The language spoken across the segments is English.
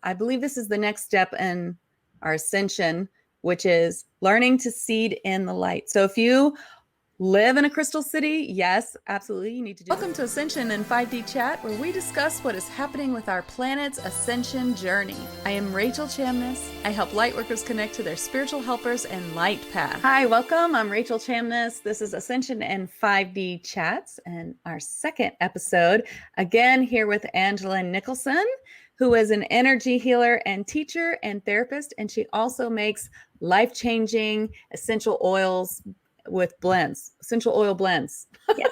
I believe this is the next step in our ascension, which is learning to seed in the light. So if you live in a crystal city, yes, absolutely, you need to do Welcome to Ascension and 5D Chat, where we discuss what is happening with our planet's ascension journey. I am Rachel Chamness. I help Lightworkers connect to their spiritual helpers and light path. Hi, welcome. I'm Rachel Chamness. This is Ascension and 5D Chats and our second episode. Again, here with Angelyn Nicholson, who is an energy healer and teacher and therapist, and she also makes life-changing essential oils with blends, essential oil blends. Yes.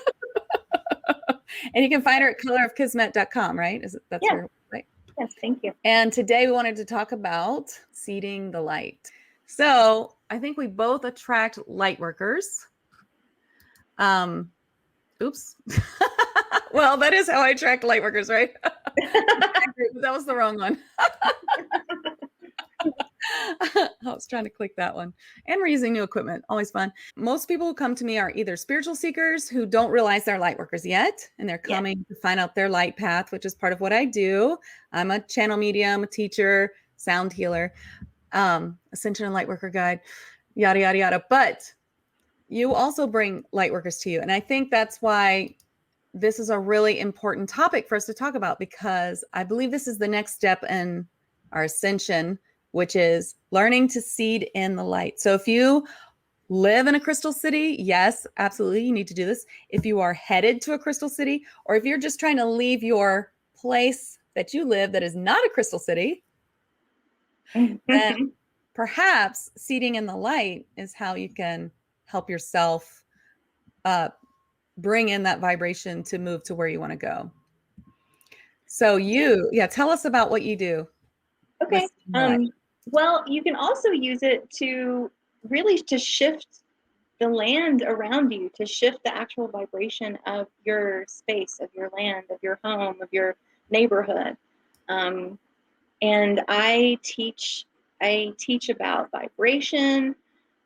And you can find her at colorofkismet.com, right? That's yes. her right? Yes, thank you. And today we wanted to talk about seeding the light. So I think we both attract light workers. Oops. Well, that is how I attract light workers, right? That was the wrong one. I was trying to click that one. And we're using new equipment. Always fun. Most people who come to me are either spiritual seekers who don't realize they're light workers yet, and they're coming to find out their light path, which is part of what I do. I'm a channel medium, a teacher, sound healer, Ascension and Lightworker guide, yada, yada, yada. But you also bring light workers to you. And I think that's why this is a really important topic for us to talk about, because I believe this is the next step in our ascension, which is learning to seed in the light. So if you live in a crystal city, yes, absolutely, you need to do this. If you are headed to a crystal city, or if you're just trying to leave your place that you live that is not a crystal city, then perhaps seeding in the light is how you can help yourself bring in that vibration to move to where you want to go. So tell us about what you do. Okay. Well, you can also use it to really to shift the land around you, to shift the actual vibration of your space, of your land, of your home, of your neighborhood. And I teach about vibration.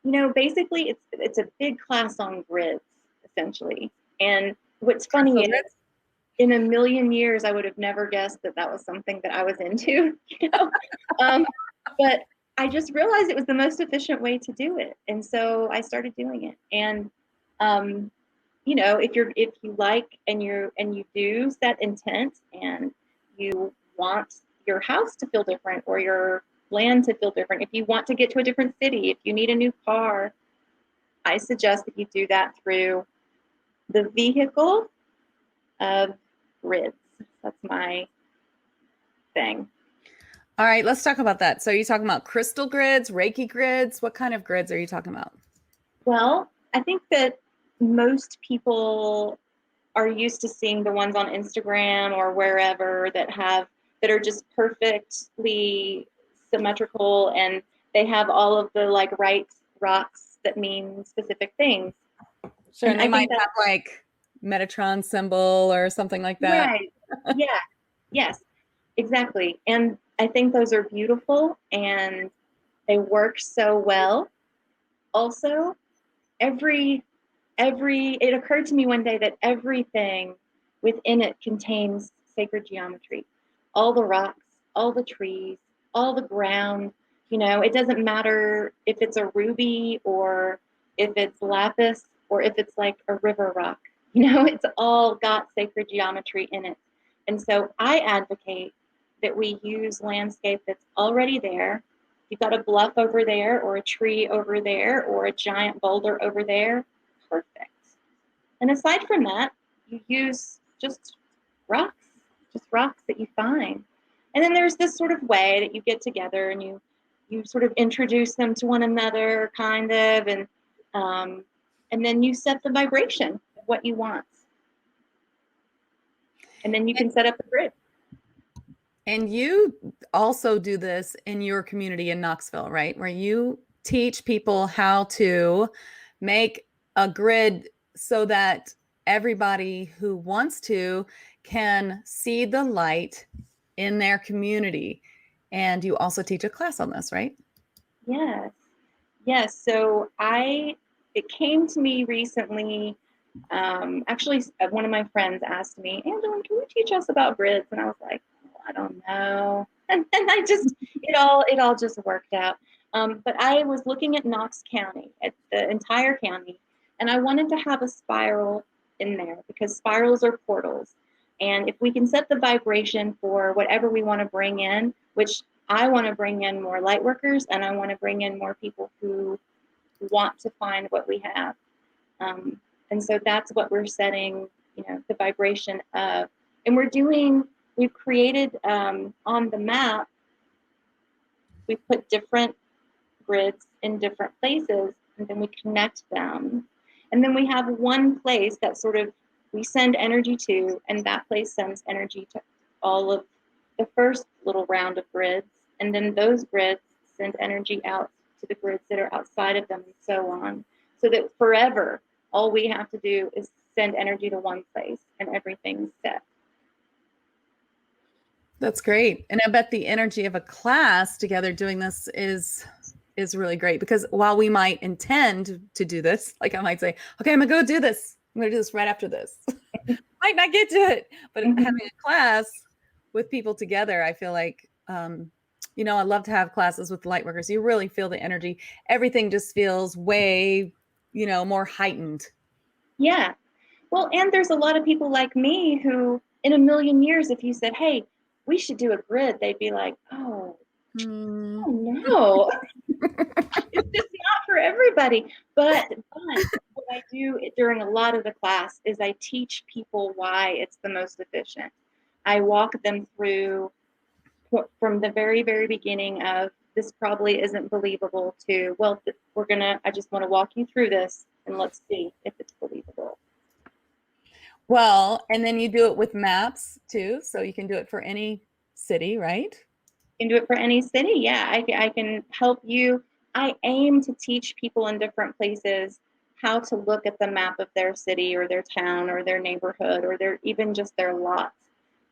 You know, basically it's a big class on grids, essentially. And what's funny is, in a million years, I would have never guessed that was something that I was into, you know. But I just realized it was the most efficient way to do it, and so I started doing it. And you know, if you like and you do set intent, and you want your house to feel different or your land to feel different, if you want to get to a different city, if you need a new car, I suggest that you do that through the vehicle of grids. That's my thing. All right, let's talk about that. So are you talking about crystal grids, Reiki grids? What kind of grids are you talking about? Well, I think that most people are used to seeing the ones on Instagram or wherever that are just perfectly symmetrical, and they have all of the like right rocks that mean specific things. Sure, and they might have like Metatron symbol or something like that. Right. Yeah. Yes, exactly. And I think those are beautiful and they work so well. Also, it occurred to me one day that everything within it contains sacred geometry. All the rocks, all the trees, all the ground. You know, it doesn't matter if it's a ruby or if it's lapis or if it's like a river rock. You know, it's all got sacred geometry in it. And so I advocate that we use landscape that's already there. You've got a bluff over there or a tree over there or a giant boulder over there. Perfect. And aside from that, you use just rocks that you find. And then there's this sort of way that you get together and you sort of introduce them to one another, kind of, and then you set the vibration of what you want. And then you can set up a grid. And you also do this in your community in Knoxville, right? Where you teach people how to make a grid so that everybody who wants to can see the light in their community. And you also teach a class on this, right? Yes. So it came to me recently. Actually, one of my friends asked me, Angelyn, can you teach us about grids? And I was like, I don't know. and then it all just worked out. But I was looking at Knox County, at the entire county, and I wanted to have a spiral in there because spirals are portals. And if we can set the vibration for whatever we want to bring in, which I want to bring in more light workers, and I want to bring in more people who want to find what we have. And so that's what we're setting, the vibration of. And we've created on the map, we put different grids in different places, and then we connect them. And then we have one place that we send energy to, and that place sends energy to all of the first little round of grids. And then those grids send energy out to the grids that are outside of them, and so on. So that forever, all we have to do is send energy to one place, and everything's set. That's great. And I bet the energy of a class together doing this is really great, because while we might intend to do this, like I might say, okay, I'm gonna go do this. I'm gonna do this right after this. Might not get to it, but having a class with people together, I feel like, I love to have classes with Lightworkers. You really feel the energy. Everything just feels way, more heightened. Yeah. Well, and there's a lot of people like me who, in a million years, if you said, hey, we should do a grid, they'd be like, oh no. It's just not for everybody. But what I do during a lot of the class is I teach people why it's the most efficient. I walk them through from the very, very beginning of this probably isn't believable to, well, I just want to walk you through this and let's see if it's believable. Well, and then you do it with maps too. So you can do it for any city, right? You can do it for any city. Yeah, I can help you. I aim to teach people in different places how to look at the map of their city or their town or their neighborhood or even just their lot,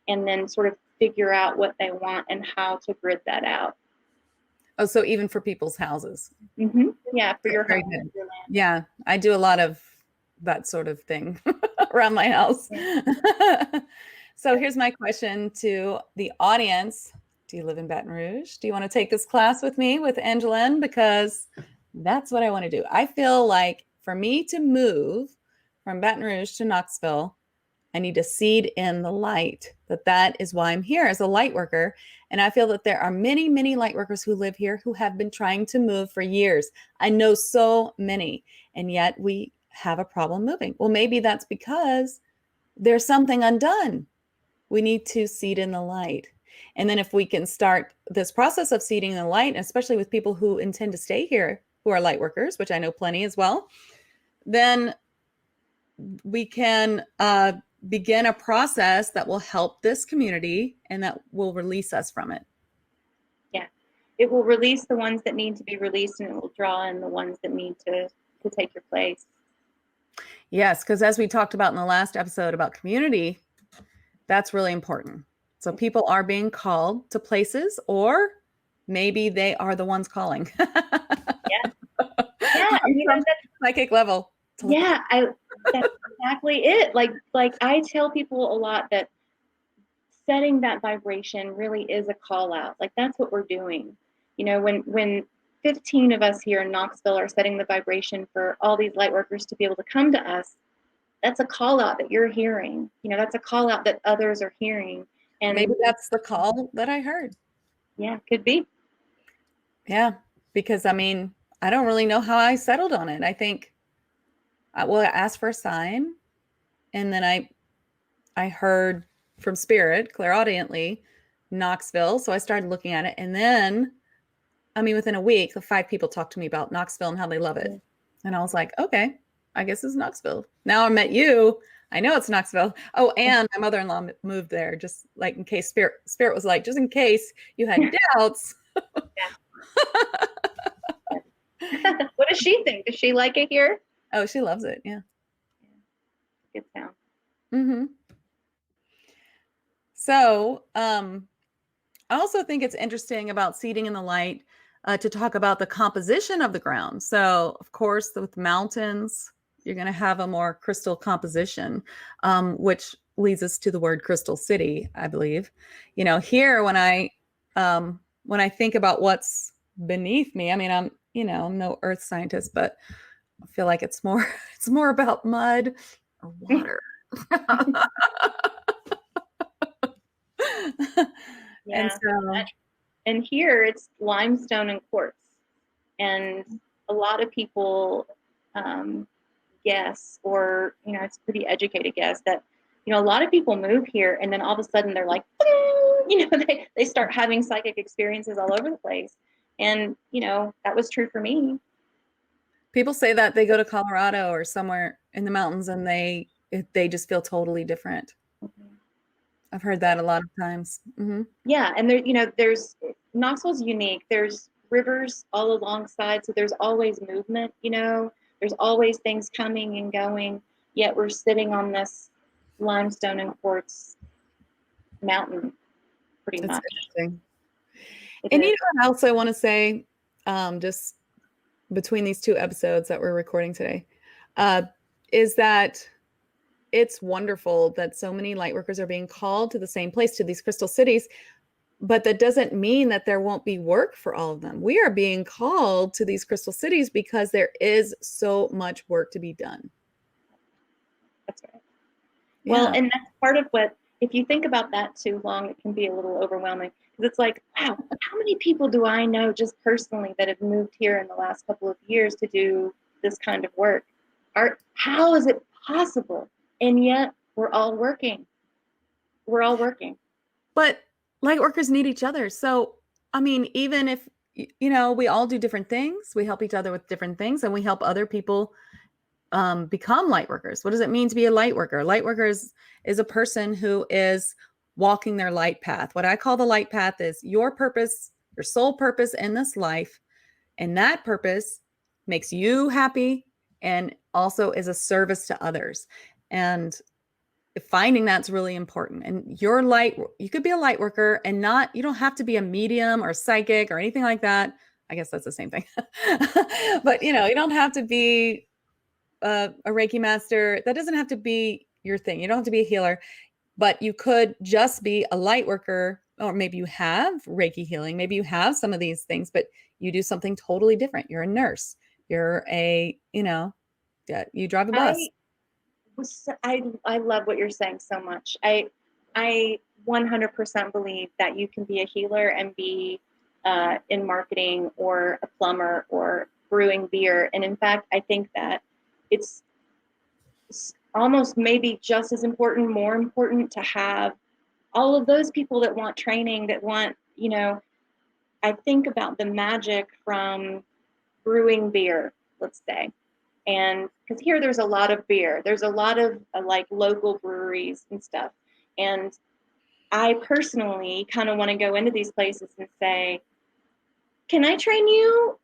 and then sort of figure out what they want and how to grid that out. Oh, so even for people's houses. Mm-hmm. Yeah, for your Very home. good. Your land. Yeah, I do a lot of that sort of thing around my house. Yeah. So here's my question to the audience. Do you live in Baton Rouge? Do you want to take this class with me with Angelyn? Because that's what I want to do. I feel like for me to move from Baton Rouge to Knoxville, I need to seed in the light. That is why I'm here as a light worker. And I feel that there are many, many light workers who live here who have been trying to move for years. I know so many, and yet we have a problem moving. Well, maybe that's because there's something undone. We need to seed in the light. And then if we can start this process of seeding the light, especially with people who intend to stay here, who are light workers, which I know plenty as well, then we can begin a process that will help this community and that will release us from it. Yeah, it will release the ones that need to be released, and it will draw in the ones that need to take your place. Yes, because as we talked about in the last episode about community, that's really important. So people are being called to places, or maybe they are the ones calling. Yeah, that's psychic level. Yeah, that's exactly it. Like I tell people a lot that setting that vibration really is a call out. Like that's what we're doing. When 15 of us here in Knoxville are setting the vibration for all these light workers to be able to come to us, that's a call out that you're hearing. That's a call out that others are hearing. And maybe that's the call that I heard. Yeah, could be. Yeah, because I don't really know how I settled on it. I think I asked for a sign, and then I heard from Spirit, clairaudiently, Knoxville. So I started looking at it. And then, within a week, the 5 people talked to me about Knoxville and how they love it. And I was like, okay, I guess it's Knoxville. Now I met you. I know it's Knoxville. Oh, and my mother-in-law moved there, just like in case Spirit was like, just in case you had doubts. What does she think? Does she like it here? Oh, she loves it. Yeah. Good sound. Mm-hmm. So, I also think it's interesting about seeding in the light to talk about the composition of the ground. So, of course, with mountains, you're going to have a more crystal composition, which leads us to the word crystal city, I believe. Here, when I when I think about what's beneath me, I mean, I'm no earth scientist, but I feel like it's more it's more about mud or water. And Yeah. so And here it's limestone and quartz. And a lot of people guess, or, it's a pretty educated guess that, a lot of people move here and then all of a sudden they're like, they start having psychic experiences all over the place. And, that was true for me. people say that they go to Colorado or somewhere in the mountains and they just feel totally different. Mm-hmm. I've heard that a lot of times. Mm-hmm. Yeah, and there's Knoxville's unique. There's rivers all alongside, so there's always movement. There's always things coming and going. Yet we're sitting on this limestone and quartz mountain, pretty It's much. interesting. It And is. I also want to say, just between these two episodes that we're recording today, uh, is that it's wonderful that so many light workers are being called to the same place, to these crystal cities. But that doesn't mean that there won't be work for all of them. We are being called to these crystal cities because there is so much work to be done. That's right. Well, Yeah. and that's part of what, if you think about that too long, it can be a little overwhelming, because it's like, wow, how many people do I know just personally that have moved here in the last couple of years to do this kind of work? How is it possible? And yet we're all working. We're all working. But light workers need each other. So, I mean, even if, we all do different things, we help each other with different things, and we help other people become light workers. What does it mean to be a light worker? Light worker is a person who is walking their light path. What I call the light path is your purpose, your sole purpose in this life. And that purpose makes you happy and also is a service to others. And finding that's really important. And you could be a light worker and you don't have to be a medium or psychic or anything like that. I guess that's the same thing. But you don't have to be a Reiki master. That doesn't have to be your thing. You don't have to be a healer, but you could just be a light worker, or maybe you have Reiki healing. Maybe you have some of these things, but you do something totally different. You're a nurse. You're you drive a bus. I love what you're saying so much. I 100% believe that you can be a healer and be in marketing or a plumber or brewing beer. And in fact, I think that it's almost maybe just as important, more important to have all of those people that want training, that want, I think about the magic from brewing beer, let's say. And because here there's a lot of beer, there's a lot of like local breweries and stuff. And I personally kind of want to go into these places and say, can I train you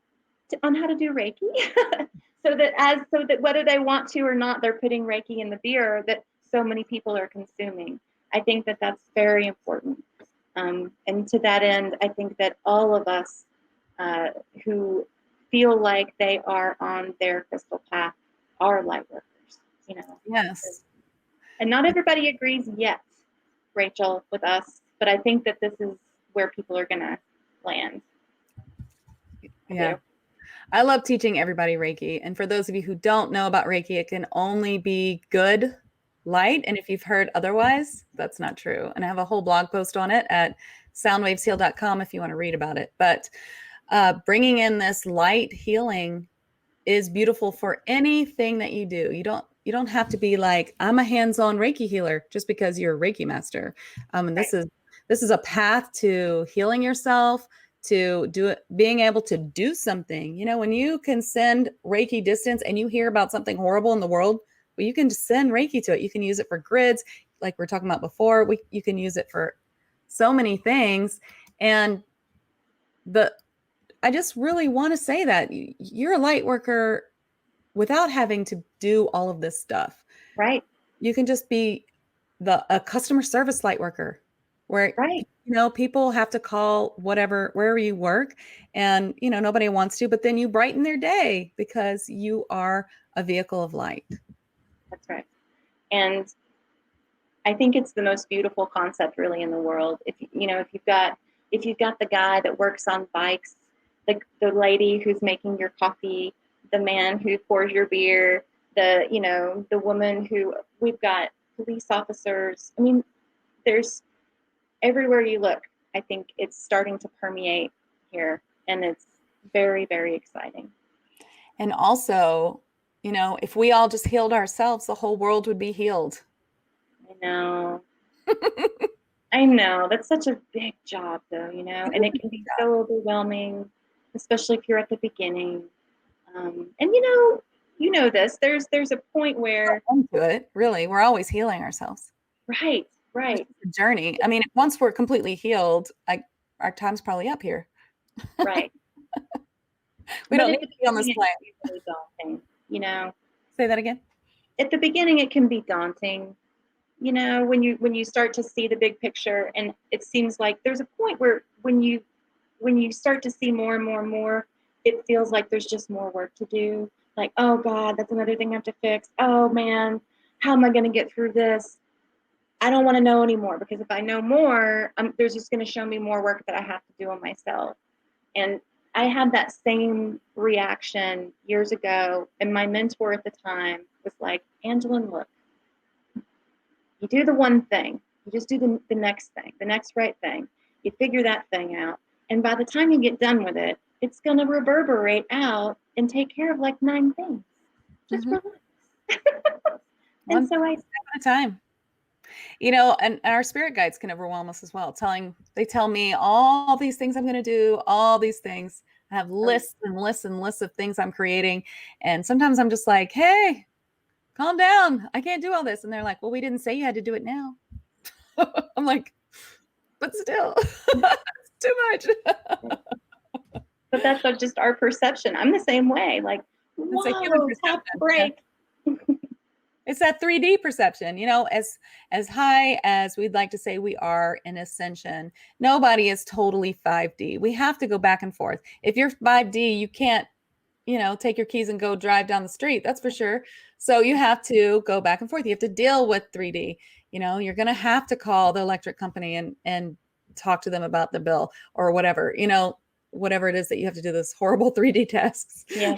on how to do Reiki? so that whether they want to or not, they're putting Reiki in the beer that so many people are consuming. I think that that's very important. And to that end, I think that all of us who feel like they are on their crystal path are light workers. Yes. And not everybody agrees yet, Rachel, with us, but I think that this is where people are going to land. Yeah. I love teaching everybody Reiki. And for those of you who don't know about Reiki, it can only be good light. And if you've heard otherwise, that's not true. And I have a whole blog post on it at soundwavesheal.com if you want to read about it. But bringing in this light healing is beautiful for anything that you do. You don't have to be like, I'm a hands-on Reiki healer just because you're a Reiki master. And Right. this is a path to healing yourself, to being able to do something. When you can send Reiki distance and you hear about something horrible in the world, well, you can send Reiki to it. You can use it for grids, like we are talking about before. You can use it for so many things. And I just really want to say that you're a light worker without having to do all of this stuff. Right. You can just be a customer service light worker where, right. People have to call wherever you work, and, nobody wants to, but then you brighten their day because you are a vehicle of light. That's right. And I think it's the most beautiful concept really in the world. If you've got if you've got the guy that works on bikes, the lady who's making your coffee, the man who pours your beer, the woman who, we've got police officers. I mean, there's everywhere you look. I think it's starting to permeate here, and it's very, very exciting. And also, if we all just healed ourselves, the whole world would be healed. I know. I know. That's such a big job, though, and it can be so overwhelming, especially if you're at the beginning. And this. There's a point where Into it, really, we're always healing ourselves. right, It's right, just a journey. I mean, once we're completely healed, our time's probably up here. right. We But don't at need the to be on this beginning, it planet. can be really daunting. Say that again. At the beginning, it can be daunting. When you start to see the big picture, and it seems like there's a point where when you start to see more and more and more, it feels like there's just more work to do. Like, oh God, that's another thing I have to fix. Oh man, how am I going to get through this? I don't want to know anymore, because if I know more, there's just going to show me more work that I have to do on myself. And I had that same reaction years ago, and my mentor at the time was like, Angelyn, look, you do the one thing, you just do the next thing, the next right thing. You figure that thing out. And by the time you get done with it, it's going to reverberate out and take care of like 9 things. Just relax. One And so step at a time. And our spirit guides can overwhelm us as well. They tell me all these things I'm going to do, all these things. I have lists and lists and lists of things I'm creating. And sometimes I'm just like, hey, calm down. I can't do all this. And they're like, well, we didn't say you had to do it now. I'm like, but still, it's too much. But that's just our perception. I'm the same way. Like, It's a human whoa, tap perception. break. It's that 3D perception, as high as we'd like to say we are in Ascension, nobody is totally 5D. We have to go back and forth. If you're 5D, you can't, take your keys and go drive down the street. That's for sure. So you have to go back and forth. You have to deal with 3D. You're going to have to call the electric company and talk to them about the bill or whatever, whatever it is that you have to do, those horrible 3D tasks. Yeah.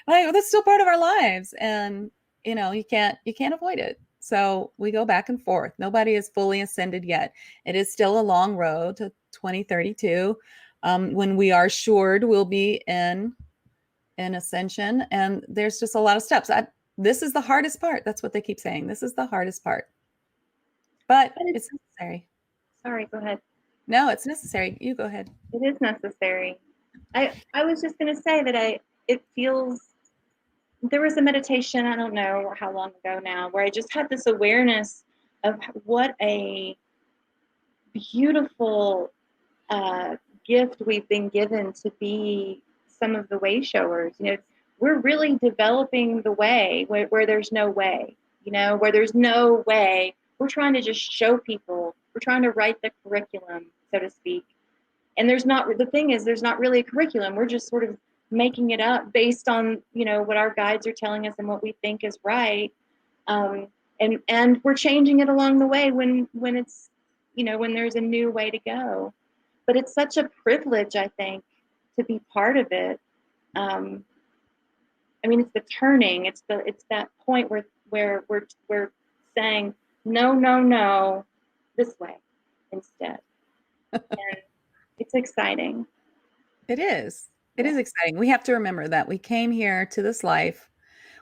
Like, that's still part of our lives. And you can't avoid it. So we go back and forth. Nobody is fully ascended yet. It is still a long road to 2032. When we are assured we'll be in Ascension, and there's just a lot of steps. This is the hardest part. That's what they keep saying. This is the hardest part, but it's necessary. Sorry, go ahead. No, it's necessary. You go ahead. It is necessary. I was just going to say that it feels, there was a meditation, I don't know how long ago now, where I just had this awareness of what a beautiful gift we've been given to be some of the way showers. We're really developing the way where there's no way, where there's no way. We're trying to just show people. We're trying to write the curriculum, so to speak. And there's not really a curriculum. We're just sort of making it up based on, what our guides are telling us and what we think is right. And we're changing it along the way when it's, when there's a new way to go. But it's such a privilege, I think, to be part of it. It's the turning. It's that point where we're saying no, this way instead. And it's exciting. It is. It is exciting. We have to remember that we came here to this life.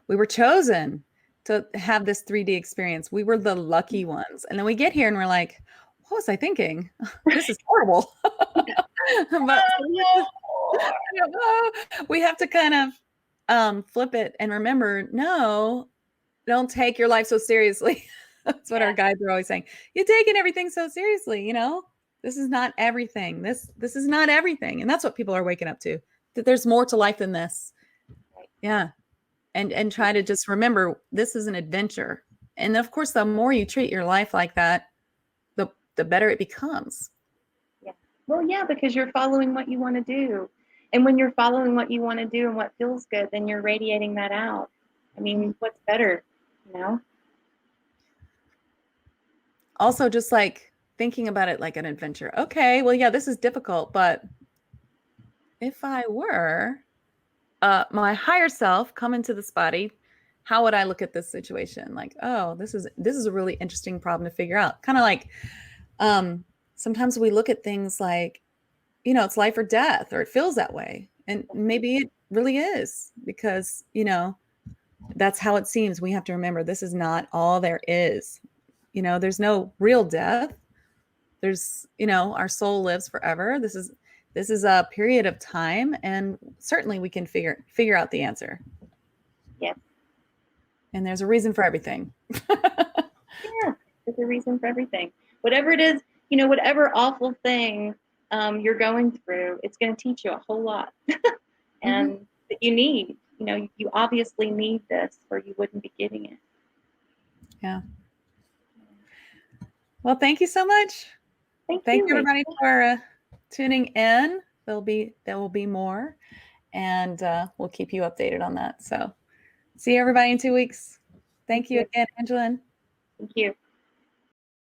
We were chosen to have this 3D experience. We were the lucky ones. And then we get here and we're like, what was I thinking? This is horrible. But we have to kind of flip it and remember, no, don't take your life so seriously. That's what our guides are always saying. You're taking everything so seriously, This is not everything. This is not everything. And that's what people are waking up to. That there's more to life than this. Yeah. And try to just remember, this is an adventure. And of course, the more you treat your life like that, the better it becomes. Yeah. Well, yeah, because you're following what you want to do. And when you're following what you want to do and what feels good, then you're radiating that out. What's better, Also, just like thinking about it like an adventure. Okay, well, yeah, this is difficult, but if I were my higher self come into this body, how would I look at this situation? Like, oh, this is a really interesting problem to figure out. Kind of like sometimes we look at things like, it's life or death, or it feels that way. And maybe it really is because, that's how it seems. We have to remember this is not all there is. There's no real death. There's, our soul lives forever. This is a period of time, and certainly we can figure out the answer. Yep. And there's a reason for everything. Yeah, there's a reason for everything. Whatever it is, whatever awful thing you're going through, it's going to teach you a whole lot. And that you need, you obviously need this or you wouldn't be getting it. Yeah. Well, thank you so much. Thank you, everybody, for tuning in. There will be more, and we'll keep you updated on that. So see everybody in 2 weeks. Thank you again, Angelyn. Thank you.